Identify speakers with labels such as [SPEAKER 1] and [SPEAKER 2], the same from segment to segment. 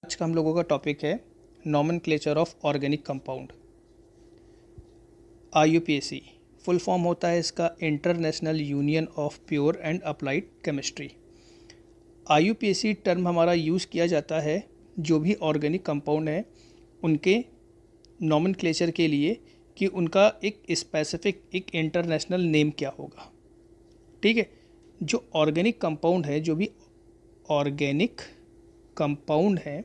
[SPEAKER 1] आज का हम लोगों का टॉपिक है nomenclature of organic compound. IUPAC full form होता है इसका international union of pure and applied chemistry. IUPAC term हमारा यूज़ किया जाता है जो भी ऑर्गेनिक कंपाउंड है उनके नॉमेनक्लेचर के लिए कि उनका एक स्पेसिफिक एक इंटरनेशनल नेम क्या होगा। ठीक है, जो ऑर्गेनिक कंपाउंड है, जो भी ऑर्गेनिक कंपाउंड है,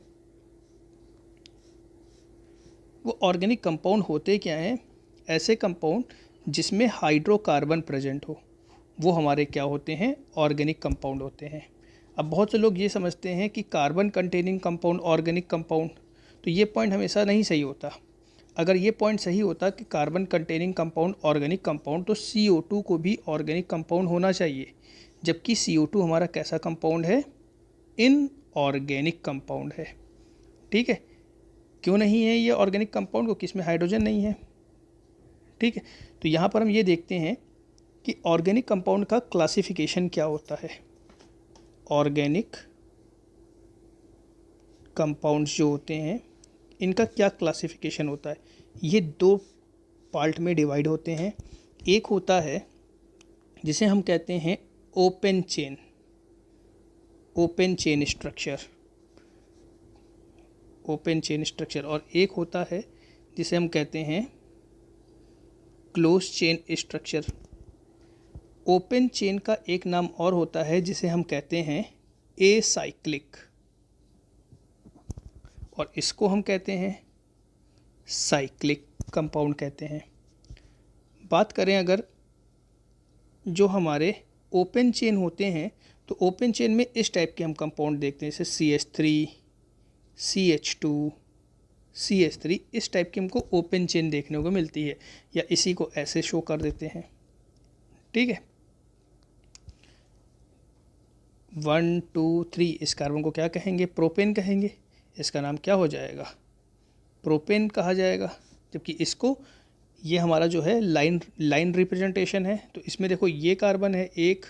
[SPEAKER 1] वो ऑर्गेनिक कंपाउंड होते क्या हैं? ऐसे कंपाउंड जिसमें हाइड्रोकार्बन प्रेजेंट हो, वो हमारे क्या होते हैं? ऑर्गेनिक कंपाउंड होते हैं। अब बहुत से लोग ये समझते हैं कि carbon containing compound organic compound, तो ये पॉइंट हमेशा नहीं सही होता। अगर ये पॉइंट सही होता कि carbon containing compound organic compound, तो CO2 को भी ऑर्गेनिक कंपाउंड होना चाहिए, जबकि CO2 हमारा कैसा कंपाउंड है? इनऑर्गेनिक कंपाउंड है। ठीक है, क्यों नहीं है ये ऑर्गेनिक कंपाउंड? क्योंकि इसमें हाइड्रोजन नहीं है। ठीक है, तो यहाँ पर हम ये देखते हैं कि ऑर्गेनिक कंपाउंड का क्लासिफिकेशन क्या होता है। ऑर्गेनिक कंपाउंड्स जो होते हैं इनका क्या क्लासिफिकेशन होता है? ये दो पार्ट में डिवाइड होते हैं। एक होता है जिसे हम कहते हैं open chain, open chain structure, open chain structure, और एक होता है जिसे हम कहते हैं close chain structure. Open chain का एक नाम और होता है जिसे हम कहते हैं एसाइक्लिक, और इसको हम कहते हैं साइक्लिक कंपाउंड कहते हैं। बात करें अगर जो हमारे ओपन चेन होते हैं, तो ओपन चेन में इस टाइप के हम कंपाउंड देखते हैं, जैसे CH3, CH2, CH3, इस टाइप की हमको ओपन चेन देखने को मिलती है, या इसी को ऐसे शो कर देते हैं। ठीक है, 1 2 3 इस कार्बन को क्या कहेंगे? प्रोपेन कहेंगे। इसका नाम क्या हो जाएगा? प्रोपेन कहा जाएगा। जबकि इसको, ये हमारा जो है लाइन रिप्रेजेंटेशन है, तो इसमें देखो ये कार्बन है 1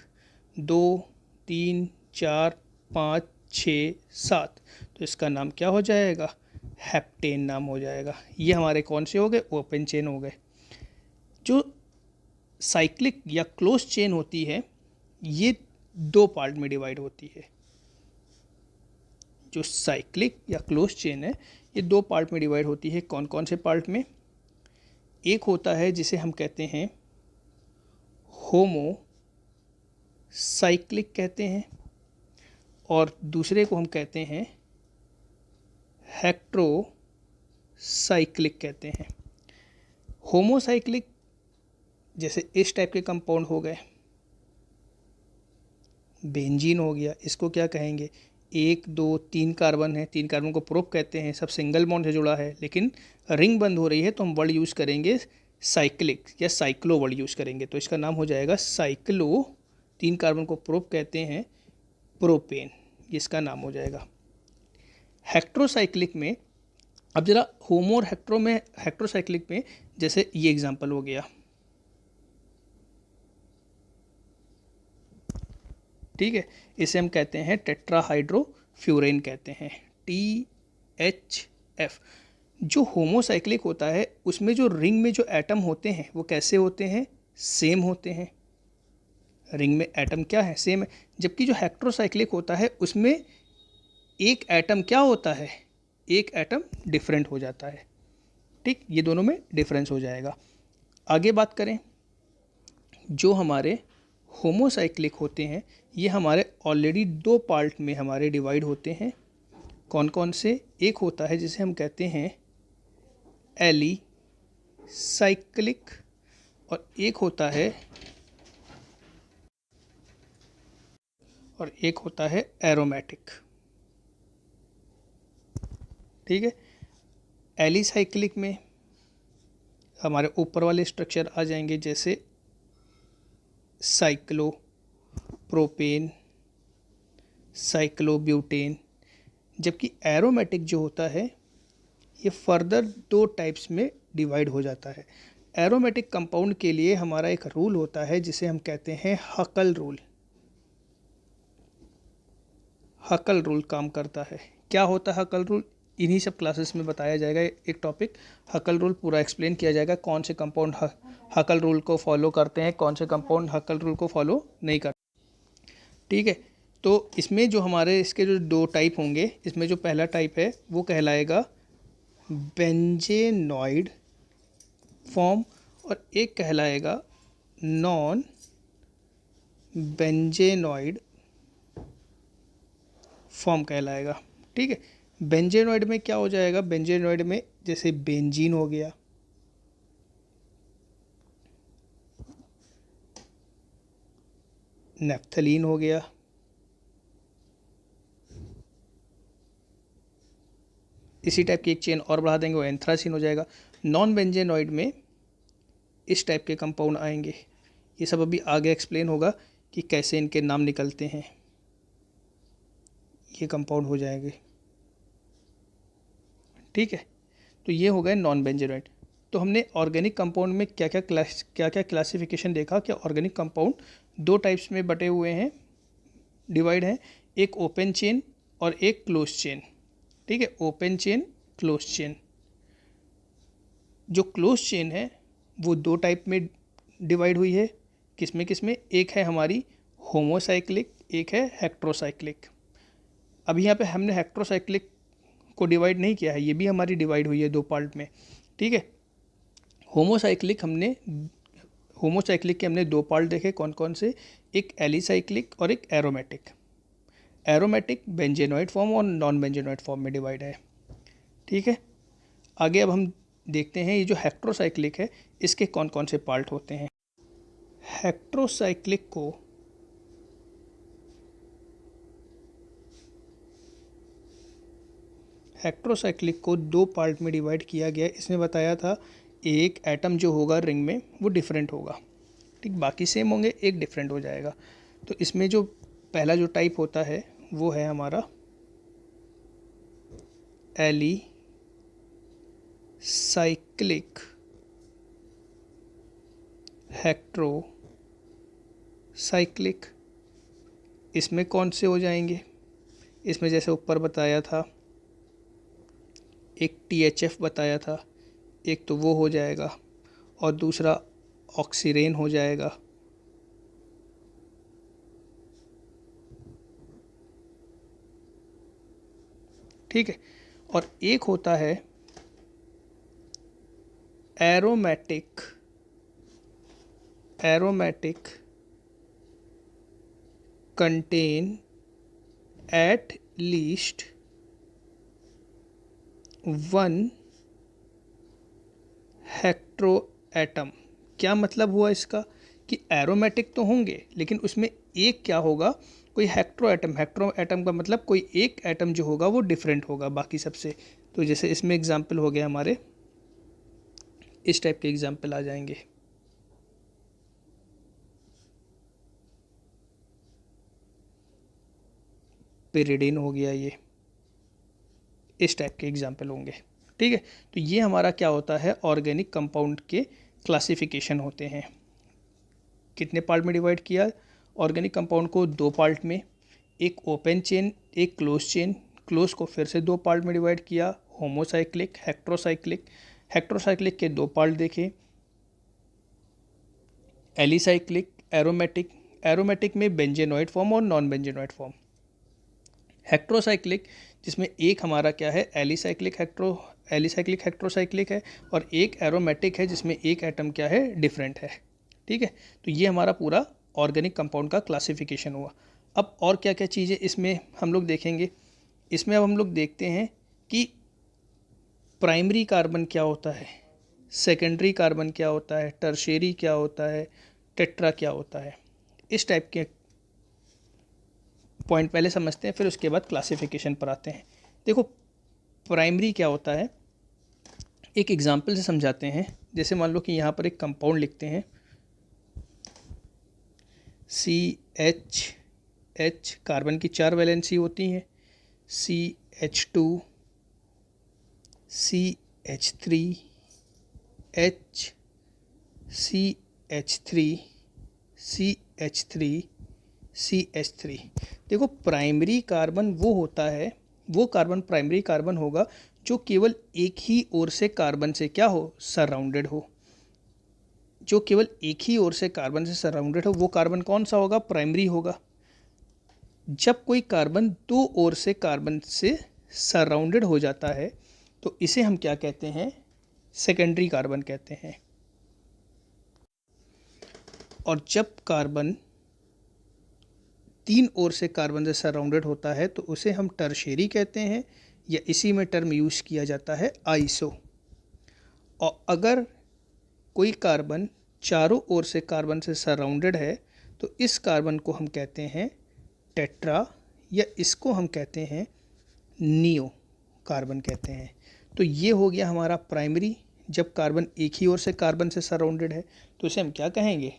[SPEAKER 1] 2 3 4 5 6 7, तो इसका नाम क्या हो जाएगा? हेप्टेन नाम हो जाएगा। ये हमारे कौन से हो गए? ओपन चेन हो गए। जो साइक्लिक या क्लोज चेन होती है, ये दो पार्ट में डिवाइड होती है। जो साइक्लिक या क्लोज चेन है, ये दो पार्ट में डिवाइड होती है। कौन कौन से पार्ट में? एक होता है जिसे हम कहते हैं होमो साइक्लिक कहते हैं, और दूसरे को हम कहते हैं हेक्ट्रो साइक्लिक कहते हैं। होमोसाइक्लिक जैसे इस टाइप के कंपाउंड हो गए, बेंजीन हो गया, इसको क्या कहेंगे? 1 2 3 कार्बन है, 3 कार्बन को प्रोप कहते हैं, सब सिंगल बॉन्ड से जुड़ा है, लेकिन रिंग बंद हो रही है, तो हम वर्ड यूज़ करेंगे साइक्लिक या साइक्लो वर्ड यूज़ करेंगे, तो इसका नाम हो जाएगा साइक्लो। 3 कार्बन को प्रोप कहते हैं प्रोपेन, इसका नाम हो जाएगा। हेक्ट्रोसाइक्लिक में, अब जरा होमो और हेक्ट्रो में, हेक्ट्रोसाइक्लिक में जैसे ये एग्जांपल हो गया। ठीक है, इसे हम कहते हैं टेट्राहाइड्रोफ्यूरेन कहते हैं, THF। जो होमोसाइक्लिक होता है उसमें जो रिंग में जो एटम होते हैं वो कैसे होते हैं? सेम होते हैं। रिंग में एटम क्या है? सेम है। जबकि जो हेक्ट्रोसाइक्लिक होता है उसमें एक एटम क्या होता है? एक एटम डिफरेंट हो जाता है। ठीक, ये दोनों में डिफरेंस हो जाएगा। आगे बात करें, जो हमारे होमोसाइक्लिक होते हैं ये हमारे ऑलरेडी दो पार्ट में हमारे डिवाइड होते हैं। कौन कौन से? एक होता है जिसे हम कहते हैं एलिसाइक्लिक, और एक होता है एरोमेटिक। ठीक है, एलिसाइक्लिक में हमारे ऊपर वाले स्ट्रक्चर आ जाएंगे, जैसे साइक्लो प्रोपेन, साइक्लोब्यूटेन। जबकि एरोमेटिक जो होता है ये फर्दर दो टाइप्स में डिवाइड हो जाता है। एरोमेटिक कंपाउंड के लिए हमारा एक रूल होता है जिसे हम कहते हैं हकल रूल। हकल रूल काम करता है। क्या होता है हकल रूल, इन्हीं सब क्लासेस में बताया जाएगा। एक टॉपिक हकल रूल पूरा एक्सप्लेन किया जाएगा, कौन से कंपाउंड हकल रूल को फॉलो करते हैं, कौन से कंपाउंड हकल रूल को फॉलो नहीं करते। ठीक है, तो इसमें जो हमारे इसके जो दो टाइप होंगे, इसमें जो पहला टाइप है वो कहलाएगा बेंजेनॉइड फॉर्म, और एक कहलाएगा नॉन बेंजेनॉइड फॉर्म कहलाएगा। ठीक है, बेंजेनॉइड में क्या हो जाएगा, बेंजेनॉइड में जैसे बेंजीन हो गया, नेफ्थलीन हो गया, इसी टाइप की एक चेन और बढ़ा देंगे वो एंथ्रासीन हो जाएगा। नॉन बेंजेनॉइड में इस टाइप के कंपाउंड आएंगे। ये सब अभी आगे एक्सप्लेन होगा कि कैसे इनके नाम निकलते हैं, ये कंपाउंड हो जाएंगे। ठीक है, तो ये हो गए नॉन बेंजेनॉइड। तो हमने ऑर्गेनिक कंपाउंड में क्या क्या क्लासिफिकेशन देखा। क्या ऑर्गेनिक कंपाउंड दो टाइप्स में बटे हुए हैं, डिवाइड हैं, एक ओपन चेन और एक क्लोज चेन। ठीक है, ओपन चेन, क्लोज चेन। जो क्लोज चेन है वो दो टाइप में डिवाइड हुई है। किसमें किसमें, एक है हमारी होमोसाइक्लिक, एक है हेक्ट्रोसाइक्लिक। अभी यहाँ पे हमने हेक्ट्रोसाइक्लिक को डिवाइड नहीं किया है, ये भी हमारी डिवाइड हुई है दो पार्ट में। ठीक है, होमोसाइक्लिक के हमने दो पार्ट देखे, कौन कौन से, एक एलिसाइक्लिक और एक एरोमेटिक। एरोमेटिक बेंजेनॉइड फॉर्म और नॉन बेंजेनॉइड फॉर्म में डिवाइड है। ठीक है, आगे अब हम देखते हैं ये जो हेक्ट्रोसाइक्लिक है इसके कौन कौन से पार्ट होते हैं। हेक्ट्रोसाइक्लिक को दो पार्ट में डिवाइड किया गया। इसमें बताया था एक एटम जो होगा रिंग में वो डिफरेंट होगा। ठीक, बाकी सेम होंगे, एक डिफरेंट हो जाएगा। तो इसमें जो पहला जो टाइप होता है वो है हमारा एलिसाइक्लिक हेक्ट्रोसाइक्लिक। इसमें कौन से हो जाएंगे, इसमें जैसे ऊपर बताया था एक THF बताया था, एक तो वो हो जाएगा और दूसरा ऑक्सीरेन हो जाएगा। ठीक है, और एक होता है aromatic contain at least one हेक्ट्रो atom. क्या मतलब हुआ इसका कि एरोमेटिक तो होंगे लेकिन उसमें एक क्या होगा, कोई हेक्ट्रो एटम का मतलब कोई एक एटम जो होगा वो डिफरेंट होगा बाकी सबसे। तो जैसे इसमें एग्जाम्पल हो गया हमारे, इस टाइप के एग्जाम्पल आ जाएंगे, पिरिडिन हो गया, ये इस टाइप के एग्जाम्पल होंगे। ठीक है, तो ये हमारा क्या होता है, ऑर्गेनिक कंपाउंड के क्लासिफिकेशन होते हैं। कितने पार्ट में डिवाइड किया ऑर्गेनिक कंपाउंड को, दो पार्ट में, एक ओपन चेन, एक क्लोज चेन। क्लोज को फिर से दो पार्ट में डिवाइड किया, होमोसाइक्लिक, हेक्ट्रोसाइक्लिक। हेक्ट्रोसाइक्लिक के दो पार्ट देखे, एलिसाइक्लिक, एरोमेटिक। एरोमेटिक में बेंजेनॉइड फॉर्म और नॉन बेंजेनॉइड फॉर्म। हेक्ट्रोसाइक्लिक जिसमें एक हमारा क्या है, एलिसाइक्लिक हेक्ट्रोसाइक्लिक है, और एक एरोमेटिक है जिसमें एक एटम क्या है, डिफरेंट है। ठीक है, तो ये हमारा पूरा ऑर्गेनिक कंपाउंड का क्लासिफिकेशन हुआ। अब और क्या क्या चीज़ें इसमें हम लोग देखेंगे। इसमें अब हम लोग देखते हैं कि प्राइमरी कार्बन क्या होता है, सेकेंडरी कार्बन क्या होता है, टर्शियरी क्या होता है, टेट्रा क्या होता है। इस टाइप के पॉइंट पहले समझते हैं, फिर उसके बाद क्लासिफिकेशन पर आते हैं। देखो प्राइमरी क्या होता है, एक एग्जांपल से समझाते हैं। जैसे मान लो कि यहाँ पर एक कंपाउंड लिखते हैं, CH, कार्बन की 4 वैलेंसी होती हैं, CH2, CH3, H, CH3, CH3, CH3। देखो प्राइमरी कार्बन वो होता है वो कार्बन प्राइमरी कार्बन होगा जो केवल एक ही ओर से कार्बन से क्या हो, सराउंडेड हो। जो केवल एक ही ओर से कार्बन से सराउंडेड हो वो कार्बन कौन सा होगा, प्राइमरी होगा। जब कोई कार्बन दो ओर से कार्बन से सराउंडेड हो जाता है तो इसे हम क्या कहते हैं, सेकेंडरी कार्बन कहते हैं। और जब कार्बन तीन ओर से कार्बन से सराउंडेड होता है तो उसे हम टर्शियरी कहते हैं, या इसी में टर्म यूज़ किया जाता है आइसो। और अगर कोई कार्बन चारों ओर से कार्बन से सराउंडेड है तो इस कार्बन को हम कहते हैं टेट्रा, या इसको हम कहते हैं नियो कार्बन कहते हैं। तो ये हो गया हमारा प्राइमरी। जब कार्बन एक ही ओर से कार्बन से सराउंडेड है तो इसे हम क्या कहेंगे,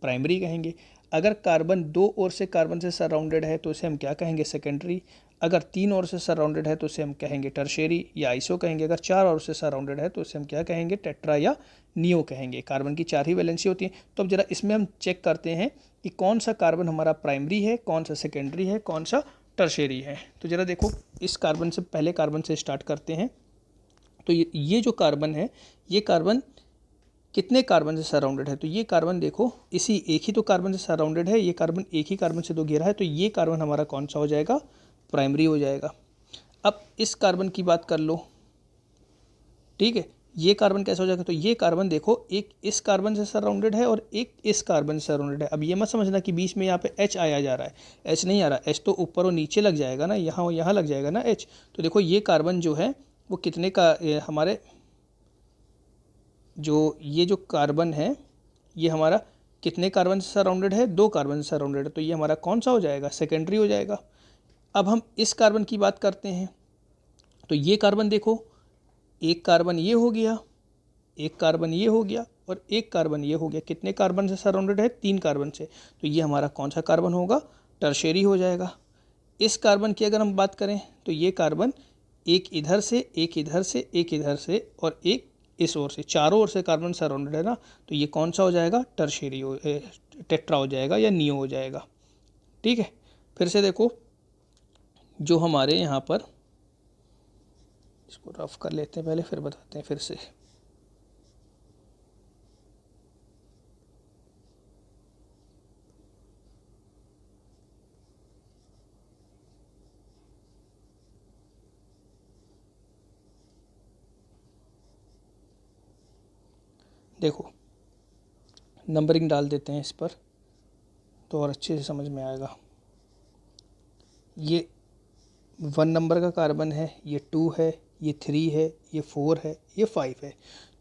[SPEAKER 1] प्राइमरी कहेंगे। अगर कार्बन दो ओर से कार्बन से सराउंडेड है तो इसे हम क्या कहेंगे, सेकेंडरी। अगर तीन ओर से सराउंडेड है तो इसे हम कहेंगे टर्शियरी या आइसो कहेंगे। अगर चार ओर से सराउंडेड है तो इसे हम क्या कहेंगे, टेट्रा या नियो कहेंगे। कार्बन की चार ही वैलेंसी होती है। तो अब जरा इसमें हम चेक करते हैं कि कौन सा कार्बन हमारा प्राइमरी है, कौन सा सेकेंडरी है, कौन सा टर्शियरी है। तो ज़रा देखो, इस कार्बन से पहले कार्बन से स्टार्ट करते हैं। तो ये जो कार्बन है, ये कार्बन कितने कार्बन से सराउंडेड है, तो ये कार्बन देखो इसी एक ही तो कार्बन से सराउंडेड है। ये कार्बन एक ही कार्बन से तो घेरा है, तो ये कार्बन हमारा कौन सा हो जाएगा, प्राइमरी हो जाएगा। अब इस कार्बन की बात कर लो, ठीक है, ये कार्बन कैसा हो जाएगा, तो ये कार्बन देखो एक इस कार्बन से सराउंडेड है और एक इस कार्बन से सराउंडेड है। अब ये मत समझना कि बीच में यहाँ पे H आया जा रहा है, H नहीं आ रहा। H तो ऊपर और नीचे लग जाएगा ना, यहाँ और यहाँ लग जाएगा ना H। तो देखो ये कार्बन जो है वो कितने का, हमारे जो ये जो कार्बन है ये हमारा कितने कार्बन से सराउंडेड है, दो कार्बन से सराउंडेड है। तो ये हमारा कौन सा हो जाएगा, सेकेंडरी हो जाएगा। अब हम इस कार्बन की बात करते हैं। तो ये कार्बन देखो, एक कार्बन ये हो गया, एक कार्बन ये हो गया और एक कार्बन ये हो गया। कितने कार्बन से सराउंडेड है, तीन कार्बन से। तो ये हमारा कौन सा कार्बन होगा, टर्शियरी हो जाएगा। इस कार्बन की अगर हम बात करें तो ये कार्बन एक इधर से, एक इधर से, एक इधर से और एक इस ओर से, चारों ओर से कार्बन सराउंडेड है ना। तो ये कौन सा हो जाएगा, टर्शियरी हो, टेट्रा हो जाएगा या नियो हो जाएगा। ठीक है, फिर से देखो जो हमारे यहाँ पर, इसको रफ कर लेते हैं पहले फिर बताते हैं फिर से। देखो नंबरिंग डाल देते हैं इस पर तो और अच्छे से समझ में आएगा। ये 1 नंबर का कार्बन है, ये 2 है, ये 3 है, ये 4 है, ये 5 है।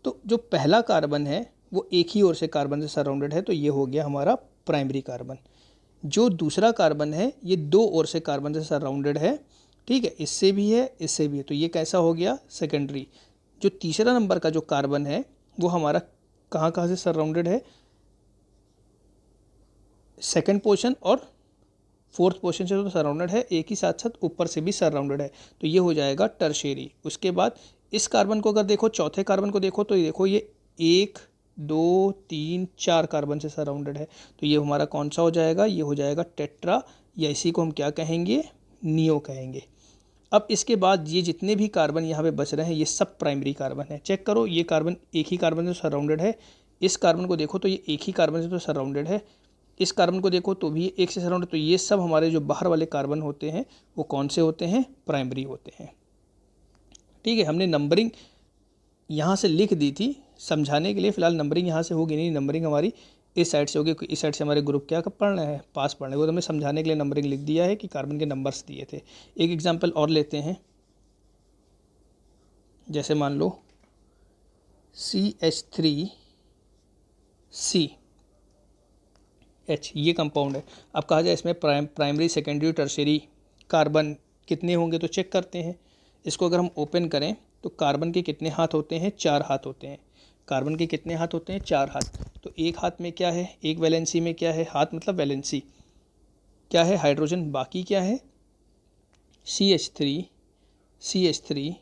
[SPEAKER 1] तो जो पहला कार्बन है वो एक ही ओर से कार्बन से सराउंडेड है, तो ये हो गया हमारा प्राइमरी कार्बन। जो दूसरा कार्बन है ये दो ओर से कार्बन से सराउंडेड है, ठीक है, इससे भी है, इससे भी है, तो ये कैसा हो गया, सेकेंडरी। जो तीसरा नंबर का जो कार्बन है वो हमारा कहाँ कहाँ से सराउंडेड है, सेकेंड पोर्शन और फोर्थ पोर्शन से तो सराउंडेड है, एक ही साथ साथ ऊपर से भी सराउंडेड है, तो ये हो जाएगा टर्शियरी। उसके बाद इस कार्बन को अगर देखो, चौथे कार्बन को देखो, तो ये देखो ये 1 2 3 4 कार्बन से सराउंडेड है, तो ये हमारा कौन सा हो जाएगा, ये हो जाएगा टेट्रा, या इसी को हम क्या कहेंगे, नियो कहेंगे। अब इसके बाद ये जितने भी कार्बन यहाँ पे बच रहे हैं ये सब प्राइमरी कार्बन है। चेक करो, ये कार्बन एक ही कार्बन से सराउंडेड है। इस कार्बन को देखो तो ये एक ही कार्बन से तो सराउंडेड है। इस कार्बन को देखो तो भी एक से सराउंडेड। तो ये सब हमारे जो बाहर वाले कार्बन होते हैं वो कौन से होते हैं, प्राइमरी होते हैं। ठीक है, हमने नंबरिंग यहाँ से लिख दी थी समझाने के लिए। फिलहाल नंबरिंग यहाँ से होगी नहीं, नंबरिंग हमारी इस साइड से होगी। इस साइड से हमारे ग्रुप क्या कब पढ़ना है, पास पढ़ने को, तो हमने समझाने के लिए नंबरिंग लिख दिया है कि कार्बन के नंबर्स दिए थे। एक एग्जांपल और लेते हैं, जैसे मान लो CH3CH, ये कंपाउंड है। अब कहा जाए इसमें प्राइमरी सेकेंडरी टर्शियरी कार्बन कितने होंगे, तो चेक करते हैं। इसको अगर हम ओपन करें तो कार्बन के कितने हाथ होते हैं, 4 हाथ होते हैं। कार्बन के कितने हाथ होते हैं, 4 हाथ। तो एक हाथ में क्या है, एक वैलेंसी में क्या है, हाथ मतलब वैलेंसी क्या है, हाइड्रोजन। बाकी क्या है, CH3 CH3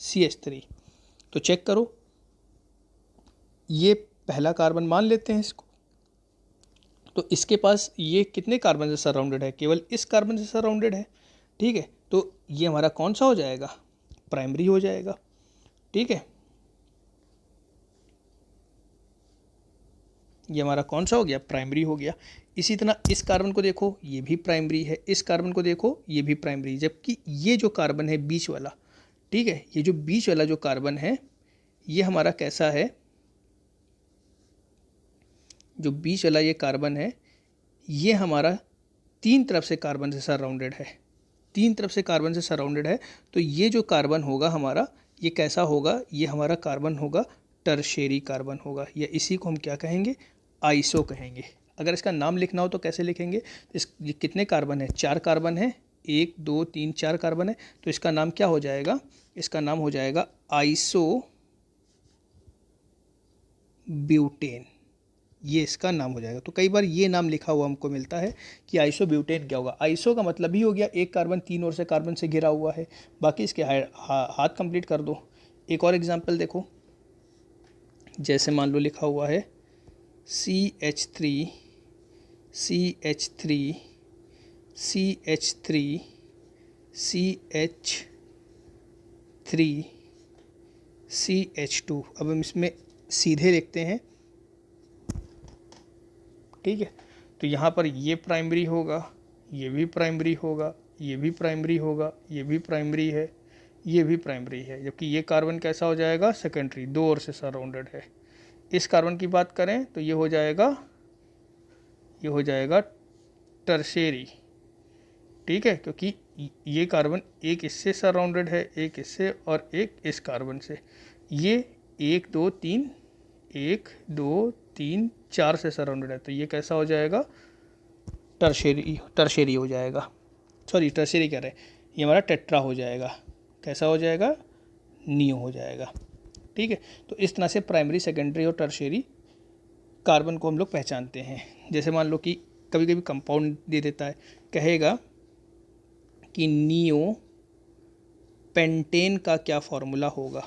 [SPEAKER 1] CH3। तो चेक करो, ये पहला कार्बन मान लेते हैं इसको। तो इसके पास ये कितने कार्बन से सराउंडेड है, केवल इस कार्बन से सराउंडेड है। ठीक है, तो ये हमारा कौन सा हो जाएगा, प्राइमरी हो जाएगा। ठीक है, ये हमारा कौन सा हो गया, प्राइमरी हो गया। इसी तरह इस कार्बन को देखो, ये भी प्राइमरी है, इस कार्बन को देखो ये भी प्राइमरी, जबकि ये जो कार्बन है बीच वाला, ठीक है, ये जो बीच वाला जो कार्बन है ये हमारा कैसा है, जो बीच वाला ये कार्बन है ये हमारा तीन तरफ से कार्बन से सराउंडेड है, तीन तरफ से कार्बन से सराउंडेड है। तो ये जो कार्बन होगा हमारा, ये कैसा होगा, ये हमारा कार्बन होगा टर्शियरी कार्बन होगा, या इसी को हम क्या कहेंगे, आइसो कहेंगे। अगर इसका नाम लिखना हो तो कैसे लिखेंगे, ये कितने कार्बन है, 4 कार्बन है, 1 2 3 4 कार्बन है, तो इसका नाम क्या हो जाएगा, इसका नाम हो जाएगा आइसो ब्यूटेन, ये इसका नाम हो जाएगा। तो कई बार ये नाम लिखा हुआ हमको मिलता है कि आइसो ब्यूटेन क्या होगा। आइसो का मतलब ही हो गया एक कार्बन तीन ओर से कार्बन से घिरा हुआ है, बाकी इसके हाथ कंप्लीट कर दो। एक और एग्जांपल देखो, जैसे मान लो लिखा हुआ है CH3 CH3 CH3 CH3 CH2। अब हम इसमें सीधे लिखते हैं, ठीक है। तो यहाँ पर ये प्राइमरी होगा, ये भी प्राइमरी होगा, ये भी प्राइमरी होगा, ये भी प्राइमरी है, ये भी प्राइमरी है, जबकि ये कार्बन कैसा हो जाएगा, सेकेंडरी, दो ओर से सराउंडेड है। इस कार्बन की बात करें तो ये हो जाएगा टर्शियरी, ठीक है, क्योंकि ये कार्बन एक इससे सराउंडेड है, एक इससे और एक इस कार्बन से। ये 1 2 3 1 2 3 4 से सराउंडेड है, तो ये कैसा हो जाएगा, टर्शियरी हो जाएगा। सॉरी, टर्शियरी कह रहे हैं, ये हमारा टेट्रा हो जाएगा, कैसा हो जाएगा, नियो हो जाएगा। ठीक है, तो इस तरह से प्राइमरी, सेकेंडरी और टर्शियरी कार्बन को हम लोग पहचानते हैं। जैसे मान लो कि कभी कभी कंपाउंड दे देता है, कहेगा कि नियो पेंटेन का क्या फॉर्मूला होगा,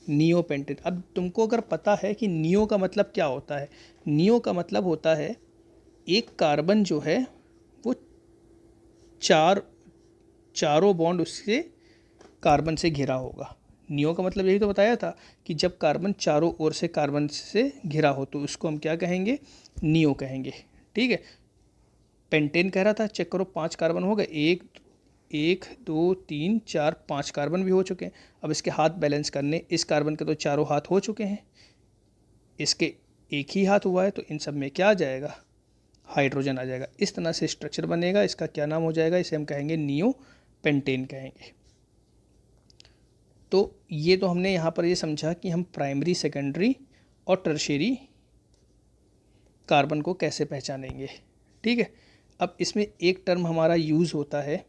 [SPEAKER 1] नियो पेंटेन। अब तुमको अगर पता है कि नियो का मतलब क्या होता है, नियो का मतलब होता है एक कार्बन जो है वो चारों बॉन्ड उससे कार्बन से घिरा होगा। नियो का मतलब यही तो बताया था कि जब कार्बन चारों ओर से कार्बन से घिरा हो तो उसको हम क्या कहेंगे, नियो कहेंगे। ठीक है, पेंटेन कह रहा था, चेक करो 5 कार्बन हो गए, 1 2 3 4 5 कार्बन भी हो चुके हैं। अब इसके हाथ बैलेंस करने, इस कार्बन के तो चारों हाथ हो चुके हैं, इसके एक ही हाथ हुआ है, तो इन सब में क्या आ जाएगा, हाइड्रोजन आ जाएगा। इस तरह से स्ट्रक्चर बनेगा, इसका क्या नाम हो जाएगा, इसे हम कहेंगे नियो पेंटेन कहेंगे। तो ये तो हमने यहाँ पर ये समझा कि हम प्राइमरी, सेकेंडरी और टर्शियरी कार्बन को कैसे पहचानेंगे। ठीक है, अब इसमें एक टर्म हमारा यूज़ होता है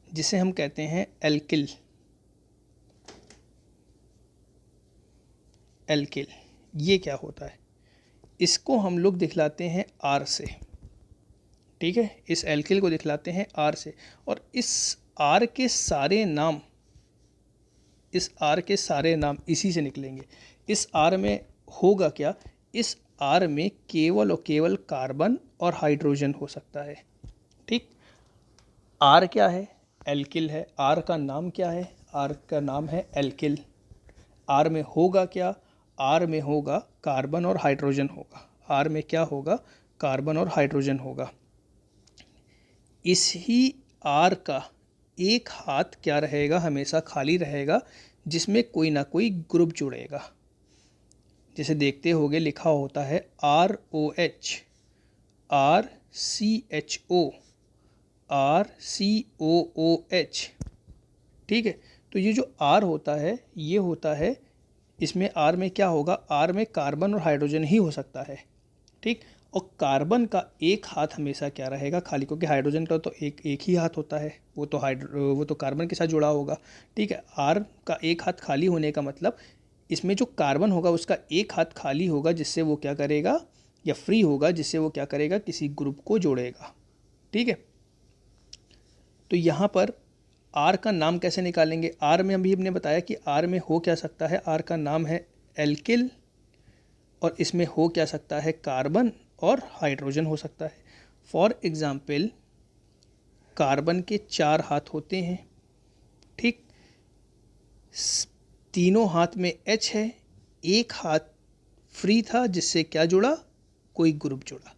[SPEAKER 1] जिसे हम कहते हैं एल्किल। एल्किल ये क्या होता है, इसको हम लोग दिखलाते हैं आर से। ठीक है, इस एल्किल को दिखलाते हैं आर से, और इस आर के सारे नाम, इस आर के सारे नाम इसी से निकलेंगे। इस आर में होगा क्या, इस आर में केवल और केवल कार्बन और हाइड्रोजन हो सकता है। ठीक, आर क्या है, एल्किल है, आर का नाम क्या है, आर का नाम है एल्किल। आर में होगा क्या, आर में होगा कार्बन और हाइड्रोजन होगा, आर में क्या होगा, कार्बन और हाइड्रोजन होगा। इसी आर का एक हाथ क्या रहेगा, हमेशा खाली रहेगा, जिसमें कोई ना कोई ग्रुप जुड़ेगा। जैसे देखते होगे लिखा होता है ROH, RCHO, RCOOH। ठीक है, तो ये जो R होता है, ये होता है, इसमें R में क्या होगा, R में कार्बन और हाइड्रोजन ही हो सकता है। ठीक, और कार्बन का एक हाथ हमेशा क्या रहेगा, खाली, क्योंकि हाइड्रोजन का तो एक ही हाथ होता है, वो तो कार्बन के साथ जुड़ा होगा। ठीक है, R का एक हाथ खाली होने का मतलब इसमें जो कार्बन होगा उसका एक हाथ खाली होगा, जिससे वो क्या करेगा, या फ्री होगा, जिससे वो क्या करेगा, किसी ग्रुप को जोड़ेगा। ठीक है, तो यहाँ पर आर का नाम कैसे निकालेंगे, आर में अभी हमने बताया कि आर में हो क्या सकता है, आर का नाम है एल्किल, और इसमें हो क्या सकता है, कार्बन और हाइड्रोजन हो सकता है। फॉर एग्जाम्पल कार्बन के 4 हाथ होते हैं, ठीक। तीनों हाथ में H है, एक हाथ फ्री था जिससे क्या जुड़ा, कोई ग्रुप जुड़ा।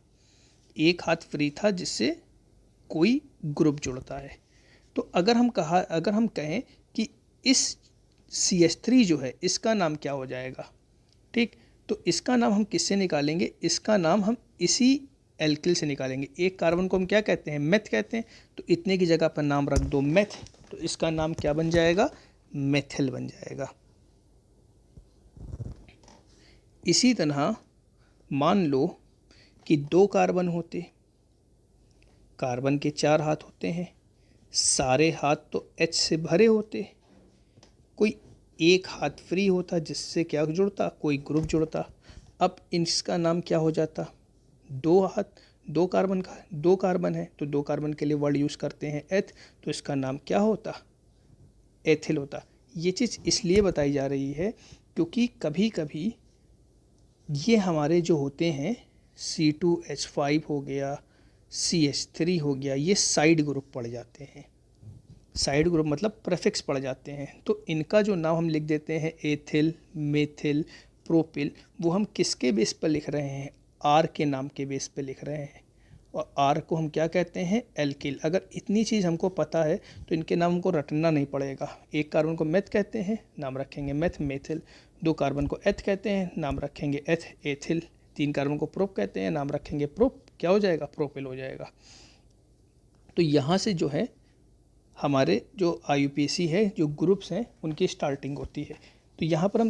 [SPEAKER 1] एक हाथ फ्री था जिससे कोई ग्रुप जुड़ता है। तो अगर हम कहें कि इस CH3 जो है इसका नाम क्या हो जाएगा, ठीक। तो इसका नाम हम किससे निकालेंगे, इसका नाम हम इसी एल्किल से निकालेंगे। एक कार्बन को हम क्या कहते हैं, मेथ कहते हैं। तो इतने की जगह पर नाम रख दो मेथ, तो इसका नाम क्या बन जाएगा, मेथिल बन जाएगा। इसी तरह मान लो कि 2 कार्बन होते, कार्बन के 4 हाथ होते हैं, सारे हाथ तो H से भरे होते, कोई एक हाथ फ्री होता जिससे क्या जुड़ता, कोई ग्रुप जुड़ता। अब इसका नाम क्या हो जाता, 2 हाथ, 2 कार्बन का, 2 कार्बन है तो 2 कार्बन के लिए वर्ड यूज़ करते हैं एथ, तो इसका नाम क्या होता, एथिल होता। ये चीज़ इसलिए बताई जा रही है क्योंकि कभी कभी ये हमारे जो होते हैं C2H5 हो गया, CH3 हो गया, ये साइड ग्रुप पड़ जाते हैं। साइड ग्रुप मतलब प्रेफिक्स पड़ जाते हैं, तो इनका जो नाम हम लिख देते हैं एथिल, मेथिल, प्रोपिल, वो हम किसके बेस पर लिख रहे हैं, आर के नाम के बेस पे लिख रहे हैं। और आर को हम क्या कहते हैं, एल्किल। अगर इतनी चीज़ हमको पता है तो इनके नाम हमको रटना नहीं पड़ेगा। एक कार्बन को मेथ कहते हैं, नाम रखेंगे मेथ, मेथिल। 2 कार्बन को एथ कहते हैं, नाम रखेंगे एथ, एथिल। 3 कार्बन को प्रोप कहते हैं, नाम रखेंगे प्रोप, क्या हो जाएगा, प्रोपिल हो जाएगा। तो यहाँ से जो है हमारे जो IUPAC है, जो ग्रुप्स हैं, उनकी स्टार्टिंग होती है। तो यहाँ पर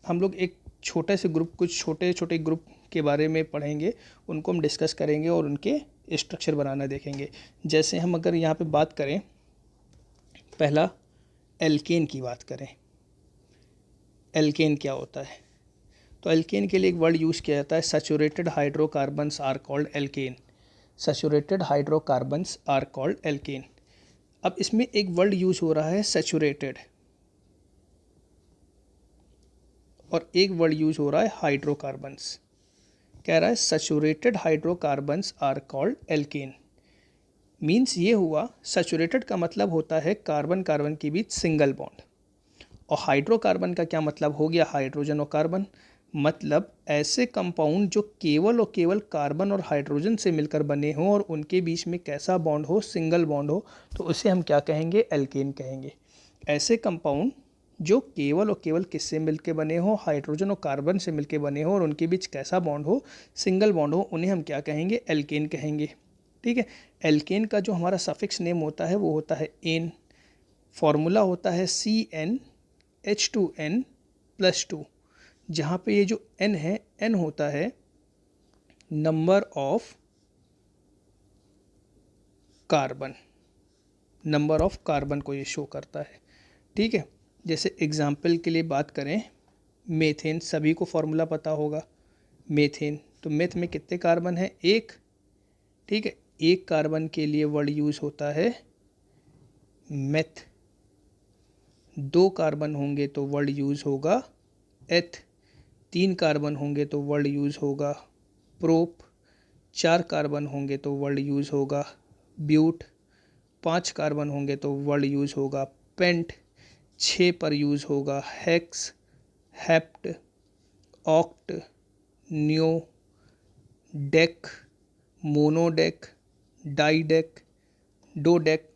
[SPEAKER 1] हम लोग एक छोटे से ग्रुप, कुछ छोटे छोटे ग्रुप के बारे में पढ़ेंगे, उनको हम डिस्कस करेंगे और उनके स्ट्रक्चर बनाना देखेंगे। जैसे हम अगर यहाँ पे बात करें, पहला एल्केन की बात करें, एल्केन क्या होता है, तो एल्केन के लिए एक वर्ड यूज़ किया जाता है, saturated hydrocarbons are called alkane. Saturated hydrocarbons are called alkane. अब इसमें एक वर्ड यूज हो रहा है सैचुरेटेड, और एक वर्ड यूज हो रहा है हाइड्रोकार्बन्स। कह रहा है saturated hydrocarbons are called alkane. Means ये हुआ, सैचुरेटेड का मतलब होता है कार्बन कार्बन के बीच सिंगल बॉन्ड, और हाइड्रोकार्बन का क्या मतलब हो गया, हाइड्रोजन और कार्बन। मतलब ऐसे कंपाउंड जो केवल और केवल कार्बन और हाइड्रोजन से मिलकर बने हों और उनके बीच में कैसा बॉन्ड हो, सिंगल बॉन्ड हो, तो उसे हम क्या कहेंगे, एल्केन कहेंगे। ऐसे कंपाउंड जो केवल और केवल किससे मिलकर बने हो, हाइड्रोजन और कार्बन से मिलकर बने हो और उनके बीच कैसा बॉन्ड हो, सिंगल बॉन्ड हो, उन्हें हम क्या कहेंगे, एल्केन कहेंगे। ठीक है। एल्केन का जो हमारा सफिक्स नेम होता है वो होता है एन। फॉर्मूला होता है CnH2n+2, जहाँ पे ये जो n है, n होता है number of carbon, number of carbon को ये शो करता है। ठीक है। जैसे एग्जाम्पल के लिए बात करें, मेथेन, सभी को फॉर्मूला पता होगा मेथेन। तो मेथ में कितने कार्बन है, 1। ठीक है। 1 कार्बन के लिए वर्ड यूज़ होता है मेथ। 2 कार्बन होंगे तो वर्ड यूज़ होगा एथ। 3 कार्बन होंगे तो वर्ड यूज़ होगा प्रोप। 4 कार्बन होंगे तो वर्ड यूज़ होगा ब्यूट। 5 कार्बन होंगे तो वर्ड यूज़ होगा पेंट। 6 पर यूज़ होगा हेक्स, हेप्ट, ऑक्ट, न्यो, डेक, मोनोडेक, डाइडेक, डोडेक,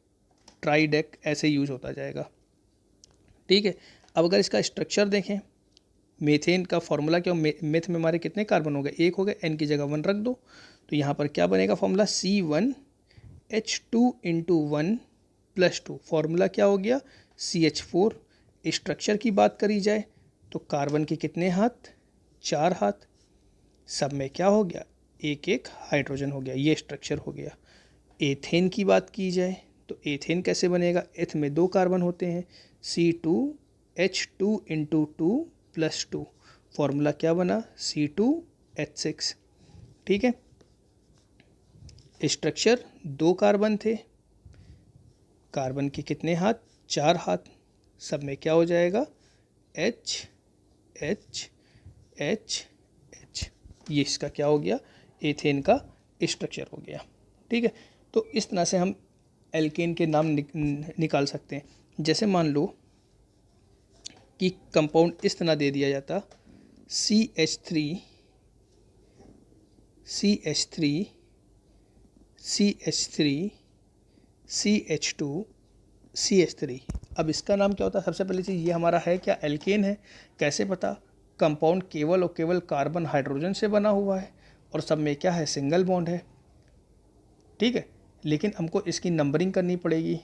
[SPEAKER 1] ट्राइडेक, ऐसे यूज़ होता जाएगा। ठीक है। अब अगर इसका स्ट्रक्चर देखें, मेथेन का फॉर्मूला क्या, मेथ में हमारे कितने कार्बन हो गए, 1 हो गए, n की जगह 1 रख दो, तो यहाँ पर क्या बनेगा फॉर्मूला, C1H2 × 1 + 2। फॉर्मूला क्या हो गया, CH4। स्ट्रक्चर की बात करी जाए तो कार्बन के कितने हाथ, 4 हाथ, सब में क्या हो गया, एक एक हाइड्रोजन हो गया, ये स्ट्रक्चर हो गया। एथेन की बात की जाए तो एथेन कैसे बनेगा, एथ में 2 कार्बन होते हैं, C2H2 × 2 + 2। फॉर्मूला क्या बना, C2H6। ठीक है। स्ट्रक्चर 2 कार्बन थे, कार्बन के कितने हाथ, 4 हाथ, सब में क्या हो जाएगा, H H H H। ये इसका क्या हो गया, एथेन का स्ट्रक्चर हो गया। ठीक है। तो इस तरह से हम एल्केन के नाम निकाल सकते हैं। जैसे मान लो कि कंपाउंड इस तरह दे दिया जाता CH3 CH3 CH3 CH2 CH3। अब इसका नाम क्या होता है? सबसे पहली चीज़ ये हमारा है क्या? एल्केन है। कैसे पता? कंपाउंड केवल और केवल कार्बन हाइड्रोजन से बना हुआ है और सब में क्या है? सिंगल बॉन्ड है। ठीक है, लेकिन हमको इसकी नंबरिंग करनी पड़ेगी।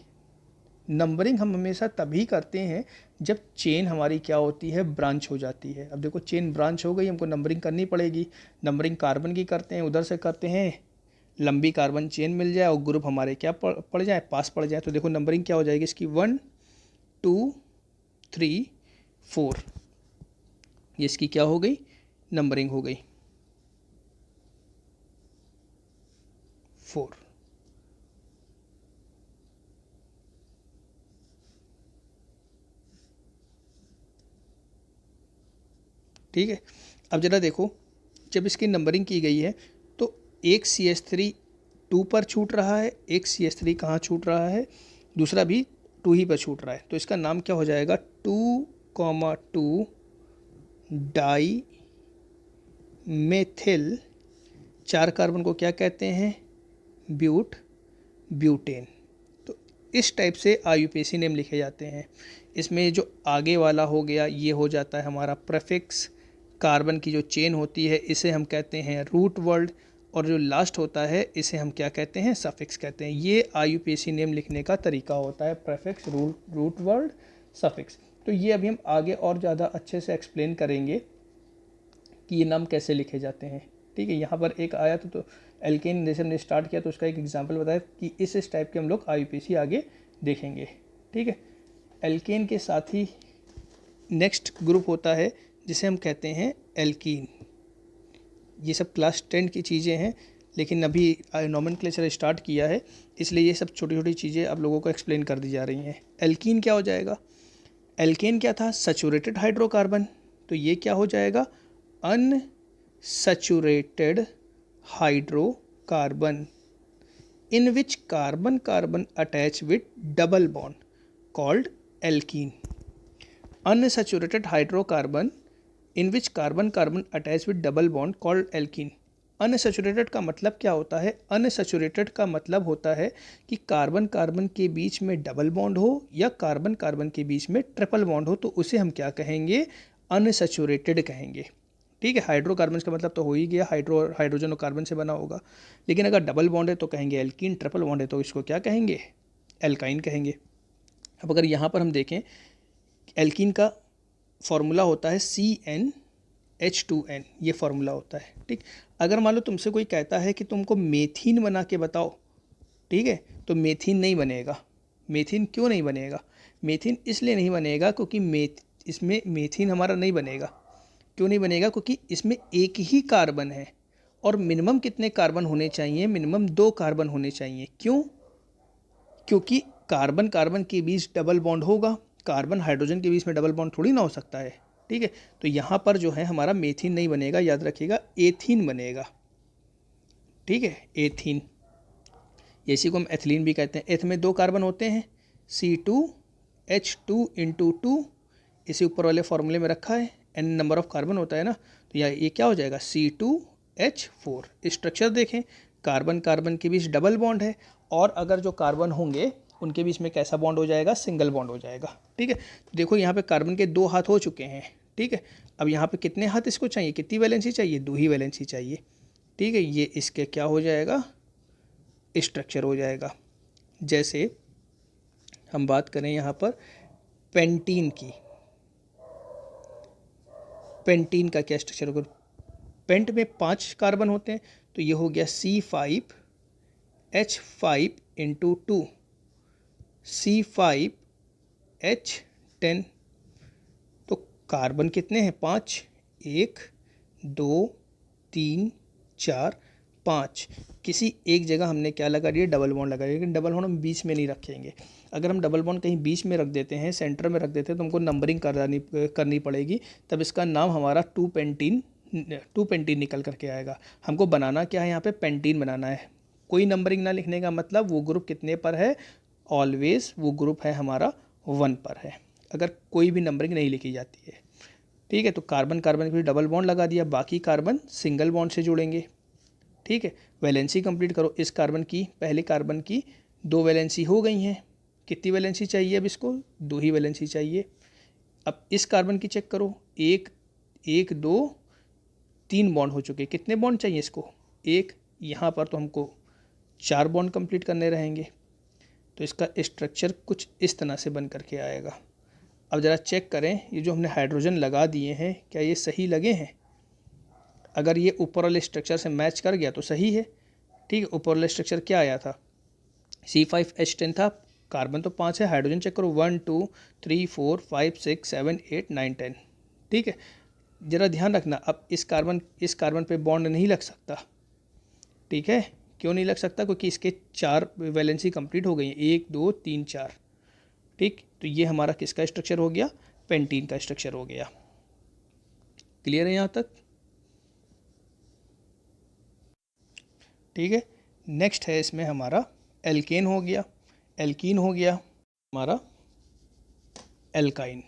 [SPEAKER 1] नंबरिंग हम हमेशा तभी करते हैं जब चेन हमारी क्या होती है? ब्रांच हो जाती है। अब देखो चेन ब्रांच हो गई, हमको नंबरिंग करनी पड़ेगी। नंबरिंग कार्बन की करते हैं, उधर से करते हैं, लंबी कार्बन चेन मिल जाए और ग्रुप हमारे क्या पड़ जाए? पास पड़ जाए। तो देखो नंबरिंग क्या हो जाएगी इसकी? 1 2 3 4। ये इसकी क्या हो गई? नंबरिंग हो गई 4। ठीक है, अब ज़रा देखो, जब इसकी नंबरिंग की गई है तो एक CH3 2 पर छूट रहा है, एक CH3 कहाँ छूट रहा है? दूसरा भी 2 ही पर छूट रहा है। तो इसका नाम क्या हो जाएगा? 2,2 डाई मेथिल। 4 कार्बन को क्या कहते हैं? ब्यूटेन। तो इस टाइप से IUPAC नेम लिखे जाते हैं। इसमें जो आगे वाला हो गया ये हो जाता है हमारा प्रेफिक्स। कार्बन की जो चेन होती है इसे हम कहते हैं रूट वर्ड, और जो लास्ट होता है इसे हम क्या कहते हैं? सफिक्स कहते हैं। ये IUPAC नेम लिखने का तरीका होता है, प्रेफिक्स, रूट वर्ड, सफिक्स। तो ये अभी हम आगे और ज़्यादा अच्छे से एक्सप्लेन करेंगे कि ये नाम कैसे लिखे जाते हैं। ठीक है, यहाँ पर एक आया तो एल्केन जैसे हमने स्टार्ट किया तो उसका एक एग्जांपल बताया कि इस टाइप के हम लोग IUPAC आगे देखेंगे। ठीक है, एल्केन के साथ ही नेक्स्ट ग्रुप होता है जिसे हम कहते हैं एल्कीन। ये सब क्लास 10 की चीज़ें हैं, लेकिन अभी नॉमेनक्लेचर स्टार्ट किया है इसलिए ये सब छोटी छोटी चीज़ें आप लोगों को एक्सप्लेन कर दी जा रही हैं। एल्कीन क्या हो जाएगा? एल्केन क्या था? Saturated hydrocarbon. तो ये क्या हो जाएगा? Unsaturated hydrocarbon in which carbon attach with double bond called alkene. Unsaturated hydrocarbon in which carbon attach with double bond called alkene. Unsaturated का मतलब क्या होता है? अनसैचुरेटेड का मतलब होता है कि कार्बन कार्बन के बीच में डबल बॉन्ड हो या कार्बन कार्बन के बीच में ट्रिपल बॉन्ड हो, तो उसे हम क्या कहेंगे? अनसैचुरेटेड कहेंगे। ठीक है, हाइड्रोकार्बन का मतलब तो हो ही गया, हाइड्रोजन और कार्बन से बना होगा। लेकिन अगर डबल बॉन्ड है तो कहेंगे एल्कीन, ट्रिपल बॉन्ड है तो इसको क्या कहेंगे? एल्काइन कहेंगे। अब अगर यहाँ पर हम देखें, एल्कीन का फॉर्मूला होता है CnH2n, ये फॉर्मूला होता है। ठीक, अगर मान लो तुमसे कोई कहता है कि तुमको मेथीन बना के बताओ, ठीक है, तो मेथीन नहीं बनेगा। मेथीन क्यों नहीं बनेगा? मेथीन इसलिए नहीं बनेगा क्योंकि इसमें मेथीन हमारा नहीं बनेगा। क्यों नहीं बनेगा? क्योंकि इसमें एक ही कार्बन है और मिनिमम कितने कार्बन होने चाहिए? मिनिमम 2 कार्बन होने चाहिए। क्यों? क्योंकि कार्बन कार्बन के बीच डबल बॉन्ड होगा, कार्बन हाइड्रोजन के बीच में डबल बॉन्ड थोड़ी ना हो सकता है। ठीक है, तो यहाँ पर जो है हमारा मेथीन नहीं बनेगा, याद रखिएगा एथीन बनेगा। ठीक है, एथीन, इसी को हम एथिलीन भी कहते हैं। एथ में 2 कार्बन होते हैं, C2H2 × 2, इसी ऊपर वाले फॉर्मूले में रखा है। n नंबर ऑफ कार्बन होता है ना, तो ये क्या हो जाएगा? C2H4। स्ट्रक्चर देखें, कार्बन कार्बन के बीच डबल बॉन्ड है, और अगर जो कार्बन होंगे उनके बीच में कैसा बॉन्ड हो जाएगा? सिंगल बॉन्ड हो जाएगा। ठीक है, तो देखो यहाँ पे कार्बन के 2 हाथ हो चुके हैं। ठीक है, अब यहाँ पे कितने हाथ इसको चाहिए? कितनी वैलेंसी चाहिए? 2 ही वैलेंसी चाहिए। ठीक है, ये इसके क्या हो जाएगा? स्ट्रक्चर हो जाएगा। जैसे हम बात करें यहाँ पर पेंटीन की, पेंटीन का क्या स्ट्रक्चर होगा? पेंट में 5 कार्बन होते हैं, तो ये हो गया C5H5 × 2, C5H10। तो कार्बन कितने हैं? 5, 1 2 3 4 5। किसी एक जगह हमने क्या लगा दिया? डबल बॉन्ड लगा दिया, लेकिन डबल बॉन्ड हम बीच में नहीं रखेंगे। अगर हम डबल बॉन्ड कहीं बीच में रख देते हैं, सेंटर में रख देते हैं, तो हमको नंबरिंग करनी पड़ेगी, तब इसका नाम हमारा 2 पेंटीन निकल करके आएगा। हमको बनाना क्या है? यहाँ पे पेंटीन बनाना है। कोई नंबरिंग ना लिखने का मतलब वो ग्रुप कितने पर है, ऑलवेज वो ग्रुप है हमारा 1 पर है, अगर कोई भी नंबरिंग नहीं लिखी जाती है। ठीक है, तो कार्बन कार्बन के भी डबल बॉन्ड लगा दिया, बाकी कार्बन सिंगल बॉन्ड से जुड़ेंगे। ठीक है, वैलेंसी कंप्लीट करो। इस कार्बन की, पहले कार्बन की 2 वैलेंसी हो गई हैं। कितनी वैलेंसी चाहिए अब इसको, 2 ही वैलेंसी चाहिए। अब इस कार्बन की चेक करो, 1 1 2 3 बॉन्ड हो चुके। कितने बॉन्ड चाहिए इसको, 1। यहाँ पर तो हमको 4 बॉन्ड कंप्लीट करने रहेंगे। तो इसका स्ट्रक्चर कुछ इस तरह से बन करके आएगा। अब ज़रा चेक करें, ये जो हमने हाइड्रोजन लगा दिए हैं क्या ये सही लगे हैं। अगर ये ऊपर वाले स्ट्रक्चर से मैच कर गया तो सही है। ठीक है, ऊपर वाला स्ट्रक्चर क्या आया था, C5H10 था, कार्बन तो 5 है, हाइड्रोजन चेक करो 1 2 3 4 5 6 7 8 9 10। ठीक है, ज़रा ध्यान रखना, अब इस कार्बन पे बॉन्ड नहीं लग सकता। ठीक है, क्यों नहीं लग सकता, क्योंकि इसके 4 वैलेंसी कंप्लीट हो गई हैं, 1 2 3 4। ठीक, तो ये हमारा किसका स्ट्रक्चर हो गया, पेंटीन का स्ट्रक्चर हो गया। क्लियर है यहाँ तक। ठीक है, नेक्स्ट है इसमें हमारा एल्केन हो गया, एल्कीन हो गया हमारा एल्काइन।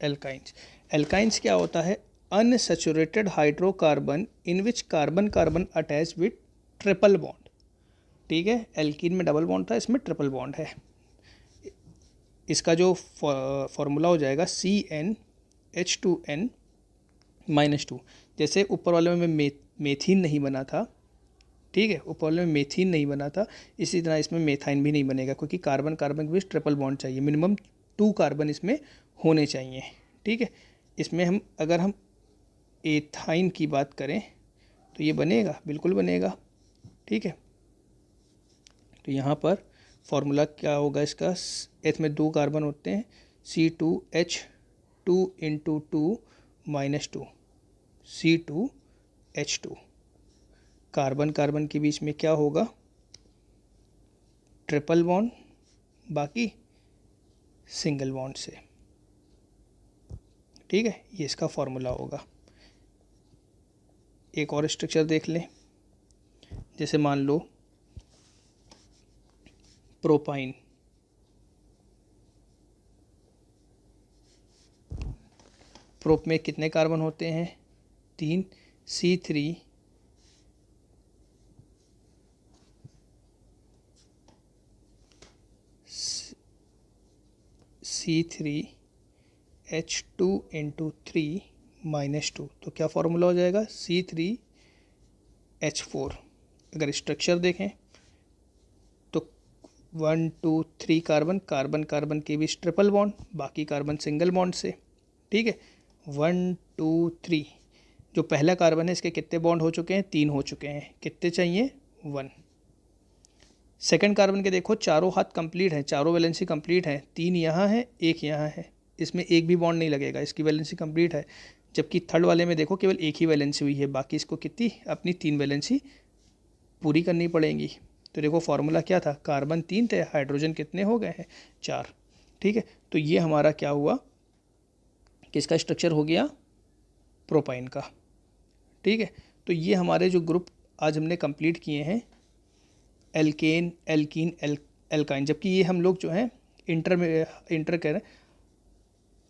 [SPEAKER 1] एल्काइंस, एल्काइंस क्या होता है, unsaturated hydrocarbon in which carbon carbon attach with triple bond. ठीक है, एल्कीन में डबल बॉन्ड था, इसमें ट्रिपल बॉन्ड है। इसका जो फॉर्मूला हो जाएगा CnH2n-2। जैसे ऊपर वाले में मेथीन नहीं बना था, ठीक है, ऊपर वाले में मेथीन नहीं बना था, इसी तरह इसमें मेथाइन भी नहीं बनेगा, क्योंकि कार्बन कार्बन के बीच ट्रिपल बॉन्ड चाहिए, मिनिमम 2 कार्बन इसमें होने चाहिए। ठीक है, इसमें अगर हम एथाइन की बात करें तो ये बनेगा, बिल्कुल बनेगा। ठीक है, तो यहाँ पर फॉर्मूला क्या होगा इसका, एथ में 2 कार्बन होते हैं, C2H2 × 2 - 2 C2H2। कार्बन कार्बन के बीच में क्या होगा, ट्रिपल बॉन्ड, बाकी सिंगल बॉन्ड से। ठीक है, ये इसका फॉर्मूला होगा। एक और स्ट्रक्चर देख लें, जैसे मान लो प्रोपाइन, प्रोप में कितने कार्बन होते हैं, 3, C3H2 × 3 - 2, तो क्या फॉर्मूला हो जाएगा, C3H4। अगर स्ट्रक्चर देखें तो 1 2 3 कार्बन, कार्बन कार्बन के बीच ट्रिपल बॉन्ड, बाकी कार्बन सिंगल बॉन्ड से। ठीक है, 1 2 3, जो पहला कार्बन है इसके कितने बॉन्ड हो चुके हैं, 3 हो चुके हैं, कितने चाहिए, 1। सेकंड कार्बन के देखो चारों हाथ कंप्लीट हैं, चारों वैलेंसी कंप्लीट हैं, 3 यहाँ है, 1 यहाँ है, इसमें एक भी बॉन्ड नहीं लगेगा, इसकी वैलेंसी कंप्लीट है। जबकि थर्ड वाले में देखो केवल एक ही वैलेंसी हुई है, बाकी इसको कितनी, अपनी 3 वैलेंसी पूरी करनी पड़ेंगी। तो देखो फार्मूला क्या था, कार्बन 3 थे, हाइड्रोजन कितने हो गए हैं, 4। ठीक है, तो ये हमारा क्या हुआ, किसका स्ट्रक्चर हो गया, प्रोपाइन का। ठीक है, तो ये हमारे जो ग्रुप आज हमने कंप्लीट किए हैं, एल्केन, एल्कीन, एल्काइन, जबकि ये हम लोग जो हैं इंटर कह रहे हैं,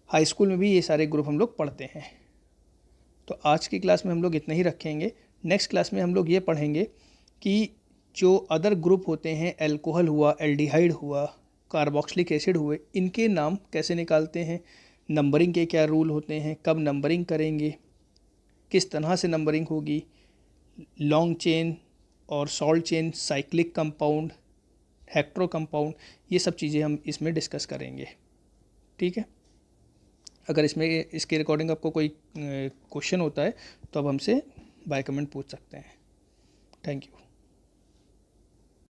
[SPEAKER 1] हाई स्कूल में भी ये सारे ग्रुप हम लोग पढ़ते हैं। तो आज की क्लास में हम लोग इतना ही रखेंगे। नेक्स्ट क्लास में हम लोग ये पढ़ेंगे कि जो अदर ग्रुप होते हैं, अल्कोहल हुआ, एल्डिहाइड हुआ, कार्बोक्सिलिक एसिड हुए, इनके नाम कैसे निकालते हैं, नंबरिंग के क्या रूल होते हैं, कब नंबरिंग करेंगे, किस तरह से नंबरिंग होगी, लॉन्ग चेन और salt chain, cyclic compound, हेक्ट्रो compound, ये सब चीज़ें हम इसमें डिस्कस करेंगे। ठीक है, अगर इसमें इसके रिकॉर्डिंग आपको कोई क्वेश्चन होता है तो आप हमसे बाय कमेंट पूछ सकते हैं। Thank you.